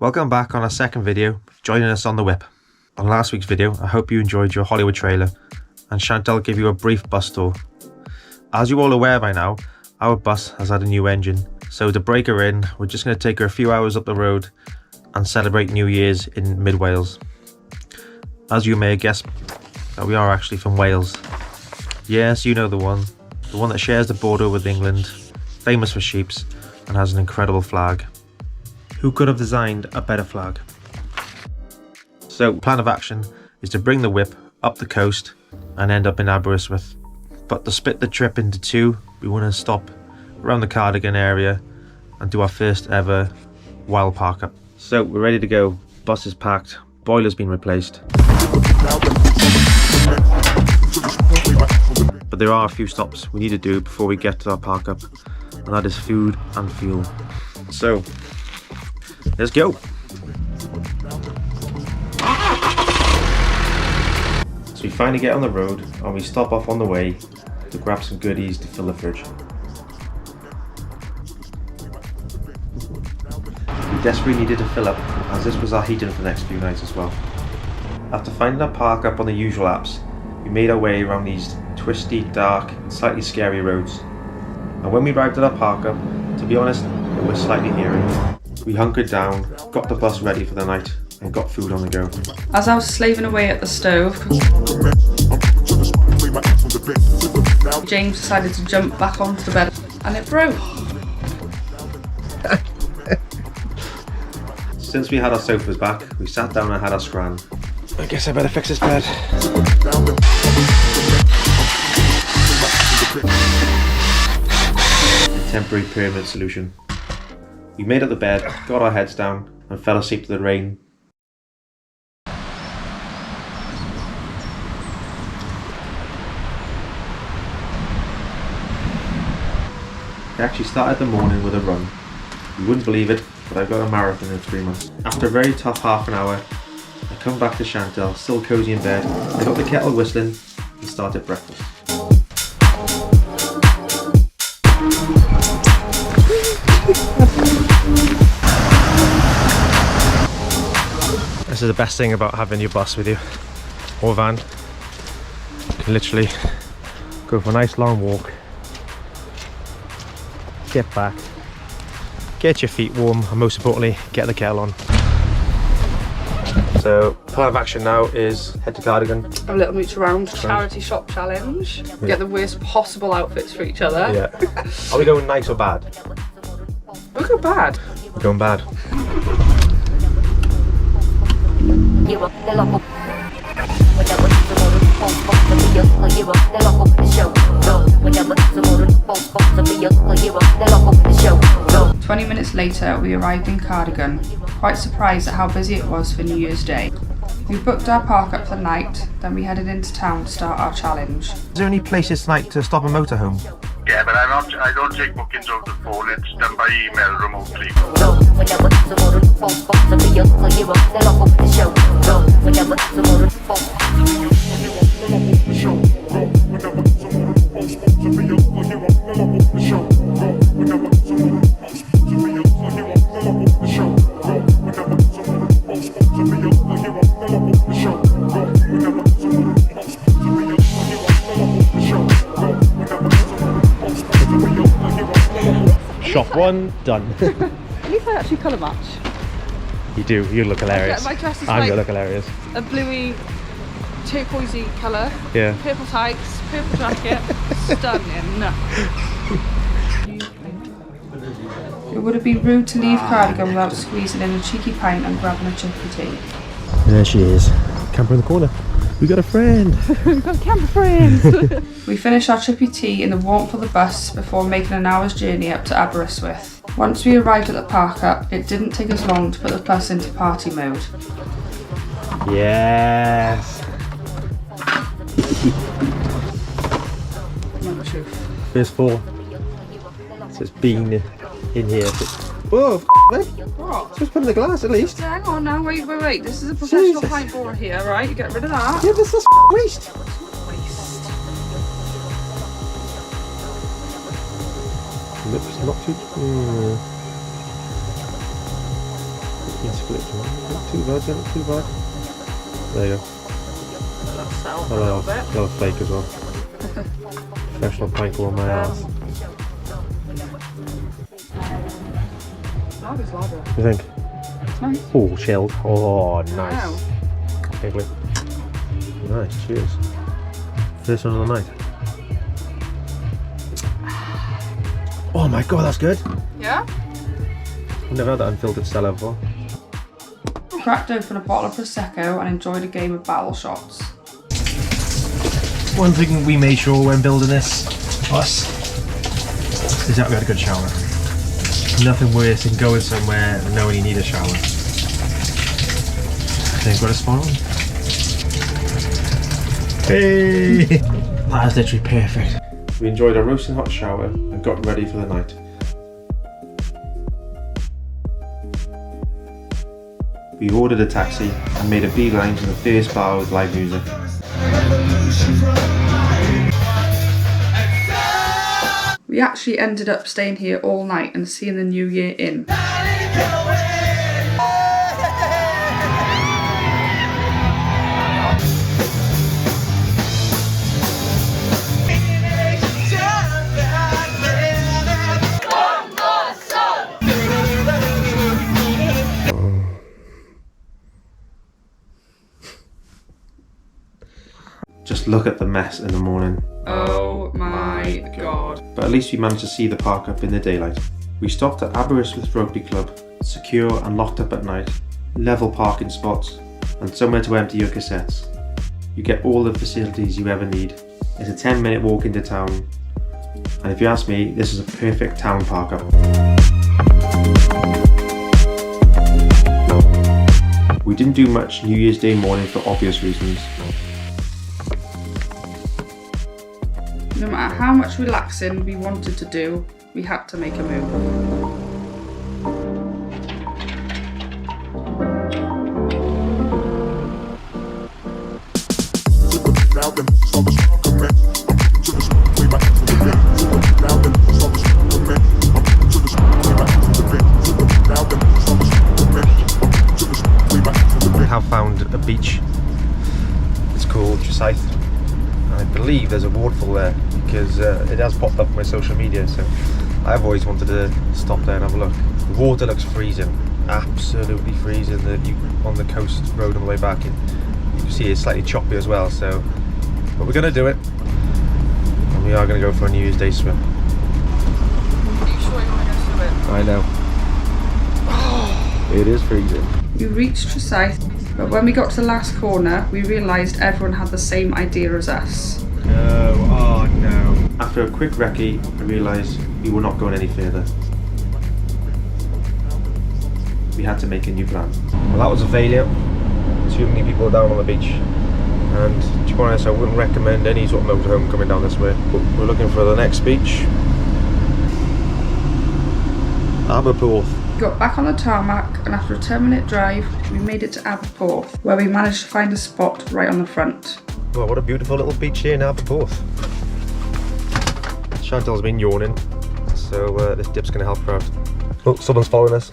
Welcome back on our second video, joining us on the whip. On last week's video, I hope you enjoyed your Hollywood trailer, and Chantal gave you a brief bus tour. As you're all aware by now, our bus has had a new engine, so to break her in, we're just going to take her a few hours up the road and celebrate New Year's in mid-Wales. As you may have guessed, that we are actually from Wales. Yes, you know the one that shares the border with England, famous for sheeps, and has an incredible flag. Who could have designed a better flag? So, plan of action is to bring the whip up the coast and end up in Aberystwyth. But to split the trip into two, we want to stop around the Cardigan area and do our first ever wild park up. So we're ready to go. Bus is packed, boiler's been replaced. But there are a few stops we need to do before we get to our park up, and that is food and fuel. So let's go. So we finally get on the road and we stop off on the way to grab some goodies to fill the fridge. We desperately needed to fill up, as this was our heating for the next few nights as well. After finding a park up on the usual apps, we made our way around these twisty, dark, and slightly scary roads. And when we arrived at our park up, to be honest, it was slightly eerie. We hunkered down, got the bus ready for the night, and got food on the go. As I was slaving away at the stove, James decided to jump back onto the bed and it broke. Since we had our sofas back, we sat down and had our scran. I guess I better fix this bed. A temporary permanent solution. We made up the bed, got our heads down, and fell asleep to the rain. I actually started the morning with a run. You wouldn't believe it, but I've got a marathon in 3 months. After a very tough half an hour, I come back to Chantal, still cosy in bed. I got the kettle whistling and started breakfast. This is the best thing about having your bus with you, or van. You can literally go for a nice long walk, get back, get your feet warm, and most importantly, get the kettle on. So, plan of action now is head to Cardigan. A little mooch around, charity shop challenge. Yeah. Get the worst possible outfits for each other. Yeah. Are we going nice or bad? We'll go bad. We're going bad. So, 20 minutes later, we arrived in Cardigan, quite surprised at how busy it was for New Year's Day. We booked our park up for the night, then we headed into town to start our challenge. Is there any places tonight to stop a motorhome? Yeah, but I don't take bookings over the phone, it's done by email remotely. Shop one, done. At least I actually colour match. You do, you look hilarious. My dress is I'm like gonna look hilarious. a bluey, turquoisey colour. Yeah. Purple tights, purple jacket, stunning. It would have been rude to leave Cardigan without squeezing in a cheeky pint and grabbing a chippy tea. There she is, camper in the corner. We got a friend. We've got camper friends. We finished our chippy tea in the warmth of the bus before making an hour's journey up to Aberystwyth. Once we arrived at the park up, it didn't take us long to put the bus into party mode. Yes. First four. So it's been in here. Whoa, What? just put in the glass at least. Hang on now, wait. This is a professional Jesus. pint board here, right? You get rid of that. Yeah, this is waste. Lips not too. split one. Not too bad, not too bad. There you go. Let's sell A little flake as well. Professional pint on my ass. Lager's lager. You think? It's nice. Oh, chilled. Oh, nice. Wow. Lovely. Nice, cheers. First one of the night. Oh my god, that's good. Yeah? I've never had that unfiltered Stella before. Cracked open a bottle of Prosecco and enjoyed a game of battle shots. One thing we made sure when building this bus is that we had a good shower. Nothing worse than going somewhere and knowing you need a shower. They've got a spot on. Hey! That is literally perfect. We enjoyed a roasting hot shower and got ready for the night. We ordered a taxi and made a beeline to the first bar with live music. We actually ended up staying here all night and seeing the new year in. Just look at the mess in the morning. Oh my god. But at least we managed to see the park up in the daylight. We stopped at Aberystwyth Rugby Club, secure and locked up at night, level parking spots, and somewhere to empty your cassettes. You get all the facilities you ever need. It's a 10-minute walk into town, and if you ask me, this is a perfect town park up. We didn't do much New Year's Day morning for obvious reasons. No matter how much relaxing we wanted to do, we had to make a move. We have found a beach. It's called Tryside. I believe there's a waterfall there because it has popped up on my social media, so I've always wanted to stop there and have a look. The water looks freezing, absolutely freezing. On the coast road on the way back, you can see it's slightly choppy as well, so but we're going to do it, and we are going to go for a New Year's Day swim. Are you sure you want to go swim? I know. It is freezing. We reached Tryside, but when we got to the last corner, we realised everyone had the same idea as us. No, oh no. After a quick recce, I realised we were not going any further. We had to make a new plan. Well, that was a failure. Too many people down on the beach. And to be honest, I wouldn't recommend any sort of motorhome coming down this way. But we're looking for the next beach. Aberporth. We got back on the tarmac, and after a 10-minute drive, we made it to Aberporth, where we managed to find a spot right on the front. Well, what a beautiful little beach here in Aberporth. Chantal's been yawning, so this dip's going to help her out. Oh, someone's following us.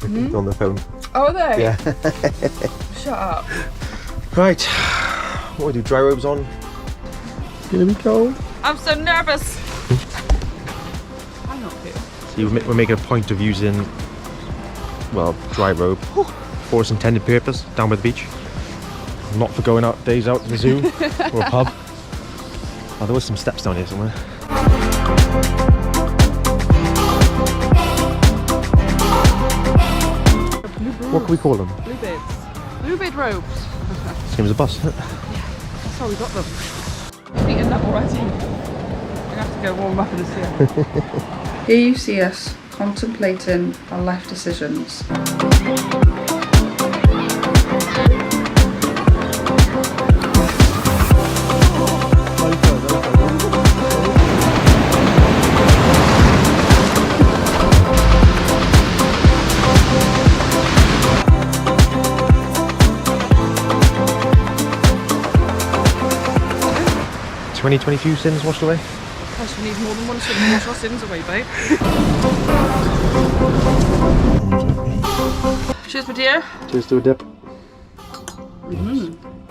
On the phone. Oh, are they? Yeah. Shut up. Right. What do we do? Dry robes on? Gonna be cold. I'm so nervous. I'm not here. See, we're making a point of using, well, dry robe for its intended purpose down by the beach. Not for going out days out to the zoo or a pub. Oh, there was some steps down here somewhere. What can we call them? Bluebirds. Bluebird robes. Same as a bus. That's how we got them. I've eaten that already. I'm gonna have to go warm up in the sea. Here you see us contemplating our life decisions. 2022 sins washed away? Plus we need more than one sin to wash our sins away, babe. Cheers, my dear. Cheers to a dip.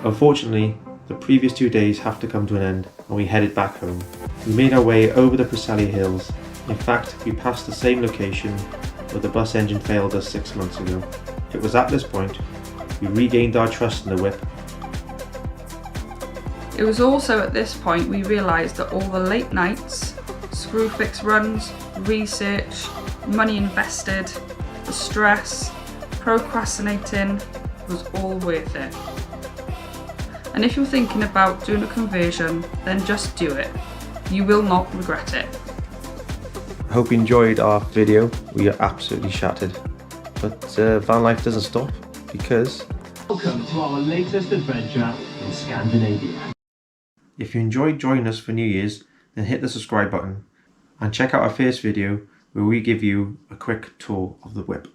Unfortunately, the previous 2 days have to come to an end and we headed back home. We made our way over the Preseli Hills. In fact, we passed the same location where the bus engine failed us 6 months ago. It was at this point we regained our trust in the whip. It was also at this point we realised that all the late nights, screw fix runs, research, money invested, the stress, procrastinating was all worth it. And if you're thinking about doing a conversion, then just do it. You will not regret it. I hope you enjoyed our video. We are absolutely shattered. But van life doesn't stop because... Welcome to our latest adventure in Scandinavia. If you enjoyed joining us for New Year's, then hit the subscribe button and check out our first video where we give you a quick tour of the whip.